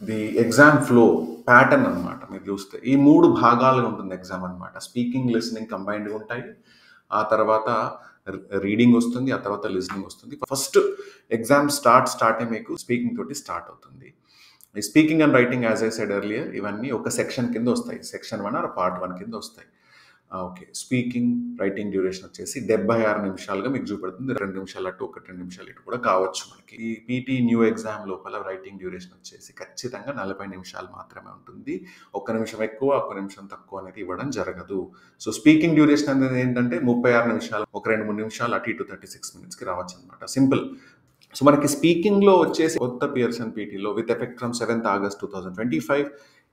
The exam flow pattern అనమాట. మీరు చూస్తే ఈ 3 భాగాలుగా ఉంటుంది ఎగ్జామ్ అనమాట. స్పీకింగ్, లిసనింగ్ కంబైన్డ్‌గా ఉంటాయి. ఆ తర్వాత రీడింగ్ వస్తుంది. ఆ తర్వాత లిసనింగ్ వస్తుంది. ఫస్ట్ ఎగ్జామ్ స్టార్ట్ మీకు స్పీకింగ్ తోటి స్టార్ట్ అవుతుంది. ఈ speaking and writing as I said earlier ఇవన్నీ ఒక సెక్షన్ కింద వస్తాయి. సెక్షన్ 1 ఆర్ పార్ట్ 1 కింద వస్తాయి. ఓకే. స్పీకింగ్, రైటింగ్ డ్యూరేషన్ వచ్చేసి 76 నిమిషాలుగా మీకు చూపెడుతుంది. 2 నిమిషాలు అటు, 2 నిమిషాలు ఇటు కూడా కావచ్చు మనకి. ఈ పీటీ న్యూ ఎగ్జామ్ లోపల రైటింగ్ డ్యూరేషన్ వచ్చేసి ఖచ్చితంగా 40 నిమిషాలు మాత్రమే ఉంటుంది. 1 నిమిషం ఎక్కువ, 1 నిమిషం తక్కువ అనేది ఇవ్వడం జరగదు. సో స్పీకింగ్ డ్యూరేషన్ అనేది ఏంటంటే 36 నిమిషాలు, ఒక 2, 3 నిమిషాలు అటు ఇటు 36 మినిట్స్‌కి రావచ్చు అనమాట. సింపుల్. సో మనకి స్పీకింగ్‌లో వచ్చేసి కొత్త పియర్సన్ పీటీలో with effect from 7th August 2025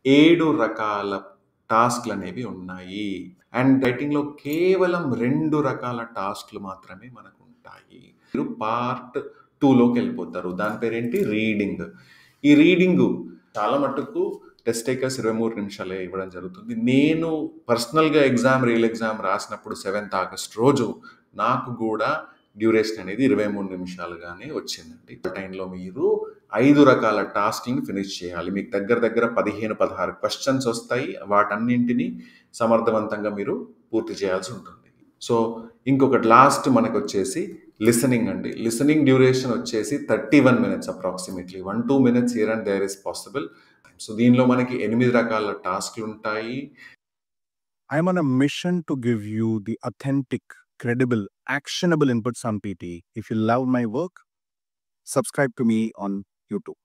7 రకాల టాస్క్‌లు అనేవి ఉన్నాయి. అండ్ రైటింగ్‌లో కేవలం 2 రకాల టాస్క్‌లు మాత్రమే మనకు ఉంటాయి. మీరు పార్ట్ 2లోకి వెళ్ళిపోతారు. దాని పేరేంటి? రీడింగ్. ఈ రీడింగు చాలా మట్టుకు టెస్ట్ టేకర్స్ 23 నిమిషాలే ఇవ్వడం జరుగుతుంది. నేను పర్సనల్‌గా రియల్ ఎగ్జామ్ రాసినప్పుడు 7th ఆగస్ట్ రోజు నాకు గూడా డ్యూరేషన్ అనేది 23 నిమిషాలుగానే వచ్చిందండి. ఆ టైంలో మీరు 5 రకాల టాస్క్‌లని ఫినిష్ చేయాలి. మీకు దగ్గర దగ్గర 15, 16 క్వెషన్స్ వస్తాయి. వాటన్నింటిని సమర్థవంతంగా మీరు పూర్తి చేయాల్సి ఉంటుంది. సో ఇంకొకటి లాస్ట్ మనకొచ్చేసి లిసనింగ్ అండి. లిసనింగ్ డ్యూరేషన్ వచ్చేసి 31 minutes approximately. 1, 2 minutes here and there is possible. So దీనిలో మనకి 8 రకాల టాస్క్‌లు ఉంటాయి. I'm on a mission to give you the authentic, credible, actionable inputs on PT. If you love my work, subscribe to me on YouTube.